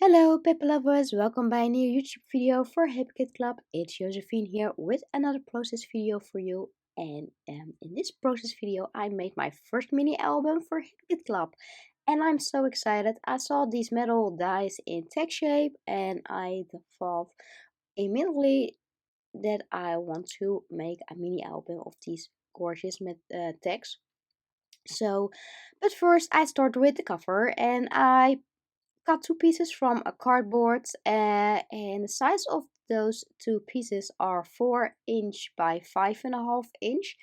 Hello, Paperlovers! Welcome by a new YouTube video for HKC Club. It's Josephine here with another process video for you. And in this process video, I made my first mini album for HKC Club. And I'm so excited. I saw these metal dies in tag shape and I thought immediately that I want to make a mini album of these gorgeous tags. But first I start with the cover and I cut two pieces from a cardboard and the size of those two pieces are 4" by 5.5"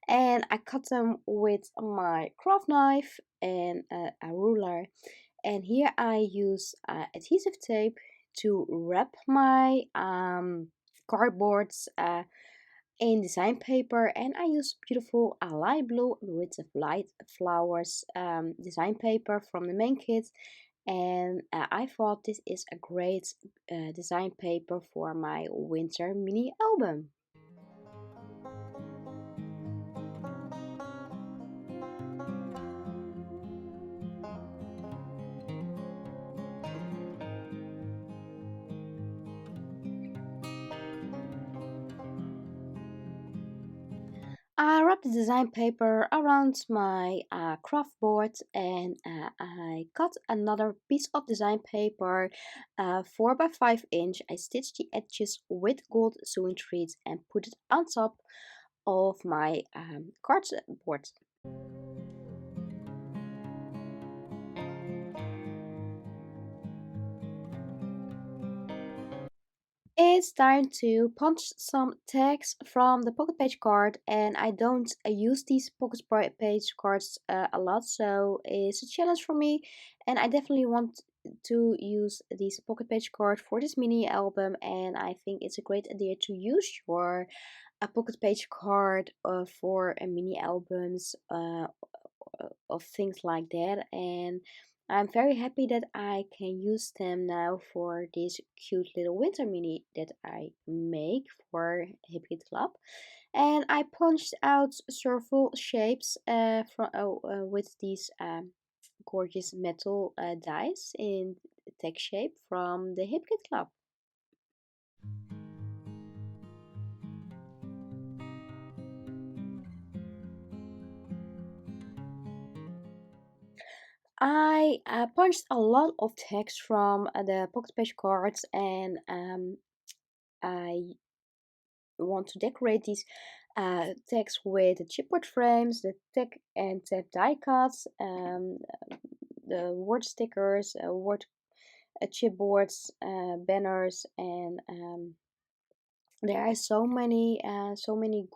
and I cut them with my craft knife and a ruler, and here I use adhesive tape to wrap my cardboards in design paper, and I use beautiful light blue with the light flowers design paper from the main kit, and I thought this is a great design paper for my winter mini album. I wrapped the design paper around my craft board, and I cut another piece of design paper 4 by 5". I stitched the edges with gold sewing threads and put it on top of my cardboard. It's time to punch some tags from the pocket page card, and I don't use these page cards a lot, so it's a challenge for me, and I definitely want to use this pocket page card for this mini album, and I think it's a great idea to use your a pocket page card for a mini albums of things like that, and I'm very happy that I can use them now for this cute little winter mini that I make for Hipkit Club. And I punched out circle shapes with these gorgeous metal dies in tag shape from the Hipkit Club. I punched a lot of text from the pocket page cards, and I want to decorate these tags with the chipboard frames, the tag and tab die cuts, the word stickers, word chipboards, banners, and there are so many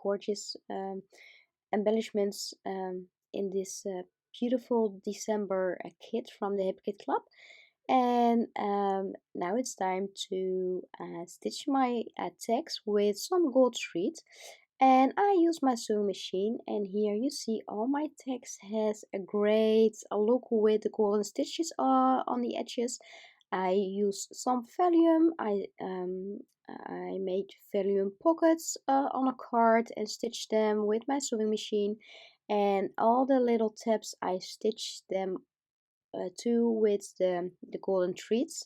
gorgeous embellishments in this beautiful December kit from the Hip Kit Club. And now it's time to stitch my tags with some gold thread, and I use my sewing machine, and here you see all my tags has a great look with the golden stitches on the edges. I use some vellum. I made vellum pockets on a card and stitched them with my sewing machine, and all the little tabs I stitched them too with the golden threads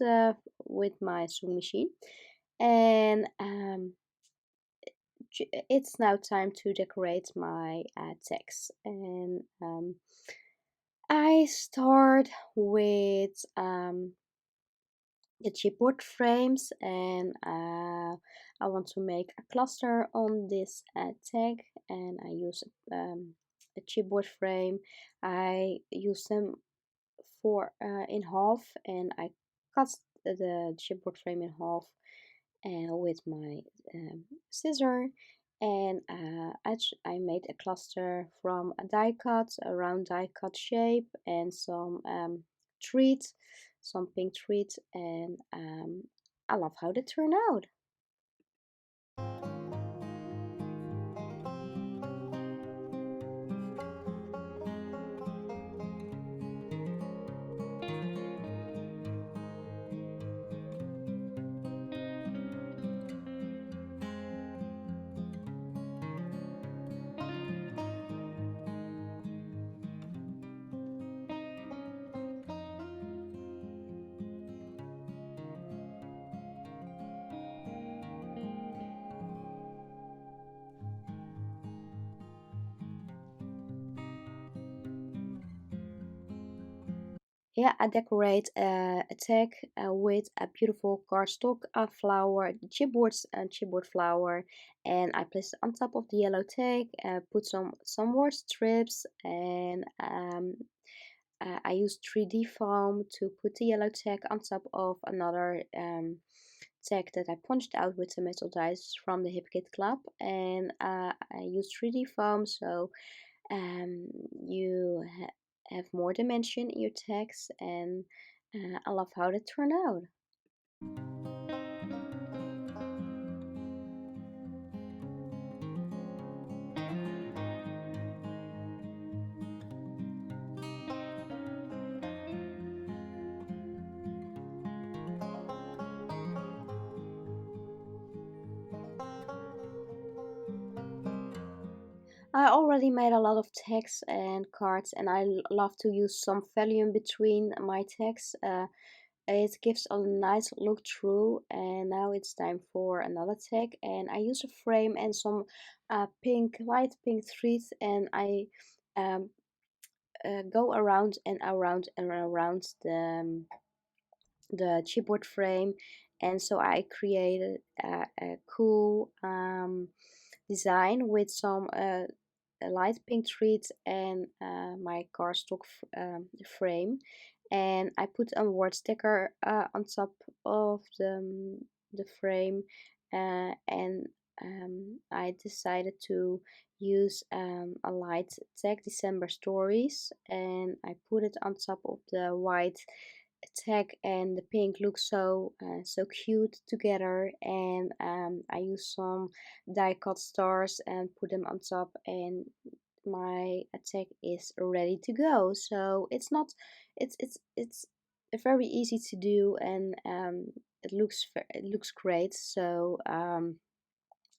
with my sewing machine. And it's now time to decorate my tags, and I start with the chipboard frames, and I want to make a cluster on this tag, and I use a chipboard frame. I use them for in half, and I cut the chipboard frame in half with my scissor, and I made a cluster from a die cut, a round die cut shape, and some treats, some pink treats, and I love how they turn out. Here I decorate a tag with a beautiful cardstock flower, chipboard and chipboard flower, and I place it on top of the yellow tag. Put some word strips, and I use 3D foam to put the yellow tag on top of another tag that I punched out with the metal dies from the Hip Kit Club, and I use 3D foam so um, you have more dimension in your tags, and I love how they turn out. I already made a lot of tags and cards, and I love to use some volume between my tags. It gives a nice look through, and now it's time for another tag, and I use a frame and some light pink thread, and I um, go around and around and around the chipboard frame, and so I created a cool design with some light pink threads and my cardstock frame, and I put a word sticker on top of the frame, and I decided to use a light tag December stories, and I put it on top of the white tag, and the pink looks so cute together, and I use some die cut stars and put them on top, and my tag is ready to go. So it's not it's very easy to do, and it looks great. So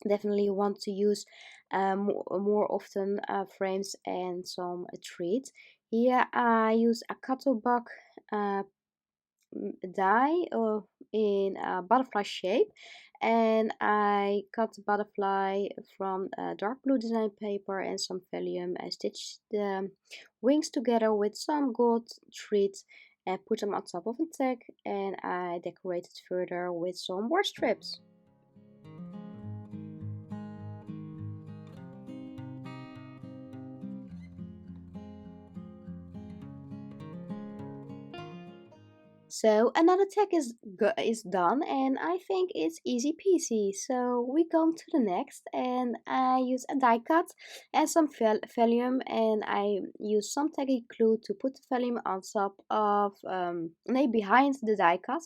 definitely want to use more often frames and some treats. Here I use a Cuttlebug uh, die in a butterfly shape, and I cut the butterfly from dark blue design paper and some vellum. I stitched the wings together with some gold thread and put them on top of a tag, and I decorated further with some war strips. So another tag is done, and I think it's easy peasy. So we go to the next, and I use a die cut and some vellum, and I use some tacky glue to put the vellum on top of no, behind the die cut,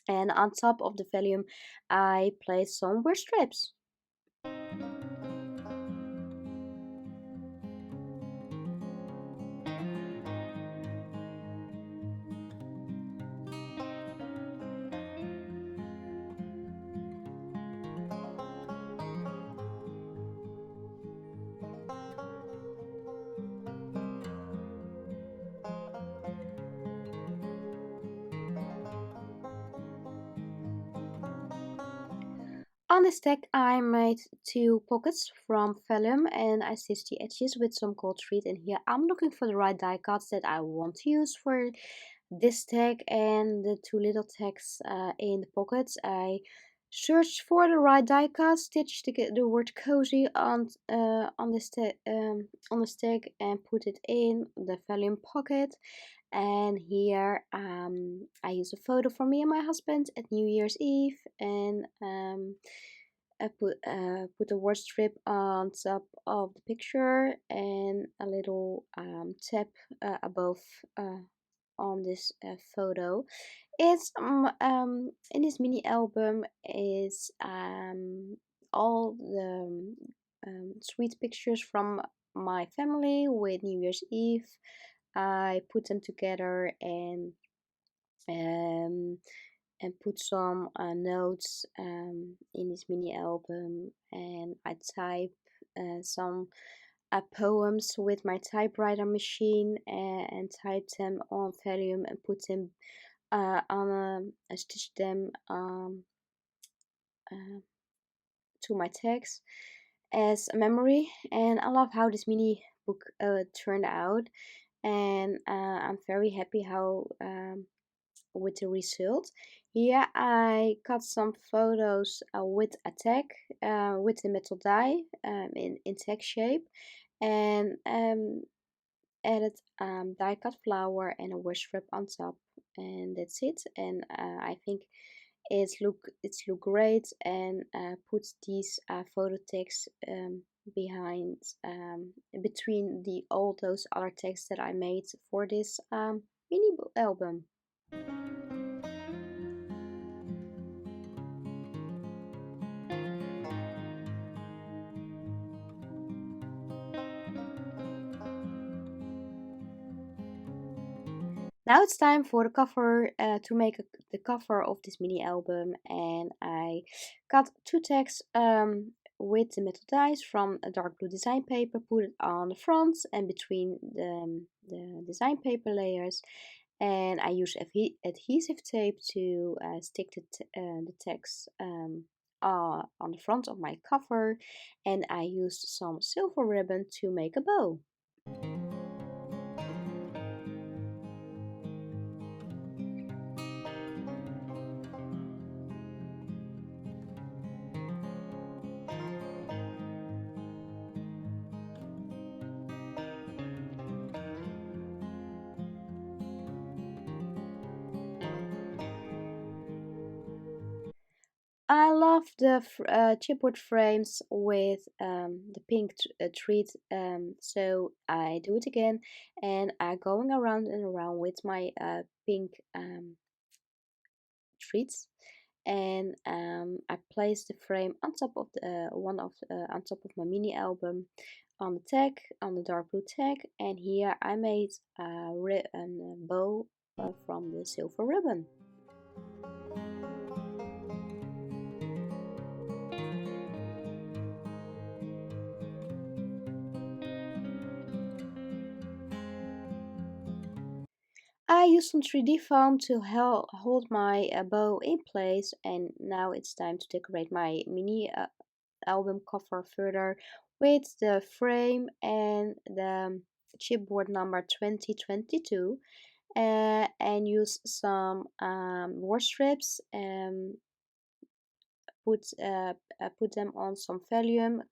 and on top of the vellum I place some wear strips. On this tag I made two pockets from vellum, and I stitched the edges with some gold thread, and here I'm looking for the right die cuts that I want to use for this tag and the two little tags in the pockets. I searched for the right die cut, stitched the word cozy on this tag, and put it in the vellum pocket. And here I use a photo from me and my husband at New Year's Eve, and I put a word strip on top of the picture and a little tab above on this photo. It's in this mini album is all the sweet pictures from my family with New Year's Eve. I put them together um, and put some notes in this mini album, and I type some poems with my typewriter machine, and type them on vellum and put them on stitch them uh, to my text as a memory. And I love how this mini book turned out. and I'm very happy how with the result. Here I cut some photos with a tag with the metal die in tag shape, and added die cut flower and a wash strip on top, and that's it. And I think it's look great, and put these photo tags behind between the all those other tags that I made for this mini album. Now it's time for the cover to make the cover of this mini album, and I cut two tags with the metal dies from a dark blue design paper, put it on the front and between the design paper layers, and I use adhesive tape to stick the tags on the front of my cover, and I used some silver ribbon to make a bow. I love the chipboard frames with the pink treat, so I do it again, and I'm going around and around with my pink treats, and I place the frame on top of the one of on top of my mini album on the tag, on the dark blue tag, and here I made a bow from the silver ribbon. I used some 3D foam to hold my bow in place, and now it's time to decorate my mini album cover further with the frame and the chipboard number 2022, and use some washi strips and put them on some vellum,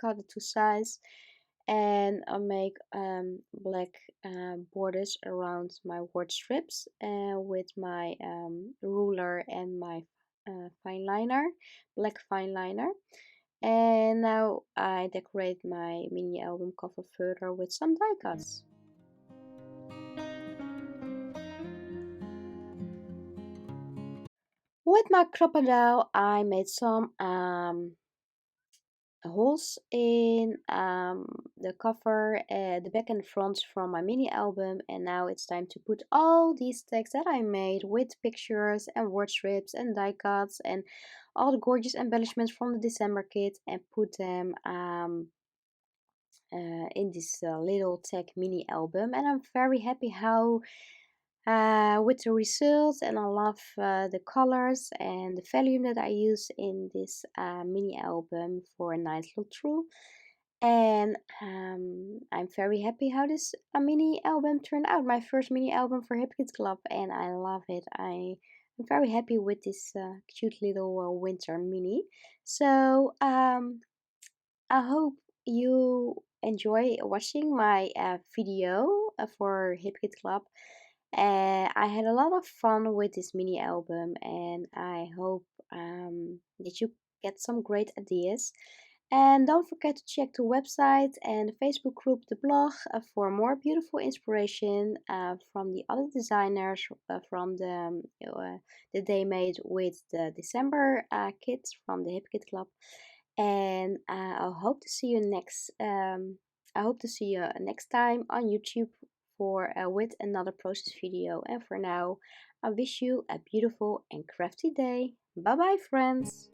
cut it to size, and I'll make black borders around my word strips with my ruler and my fine liner, black fine liner. And now I decorate my mini album cover further with some die cuts. With my crocodile, I made some holes in the cover, the back and front from my mini album, and now it's time to put all these tags that I made with pictures and word strips and die cuts and all the gorgeous embellishments from the December kit, and put them in this little tag mini album, and I'm very happy how with the results, and I love the colors and the volume that I use in this mini album for a nice look through. And I'm very happy how this mini album turned out, my first mini album for Happy Kids Club, and I love it. I'm very happy with this cute little winter mini. So I hope you enjoy watching my video for Hip Kid Club. I had a lot of fun with this mini album, and I hope that you get some great ideas. And don't forget to check the website and the Facebook group, the blog, for more beautiful inspiration from the other designers from the day made with the December kits from the Hip Kit Club. And I hope to see you next. I hope to see you next time on YouTube for with another process video. And for now, I wish you a beautiful and crafty day. Bye bye, friends.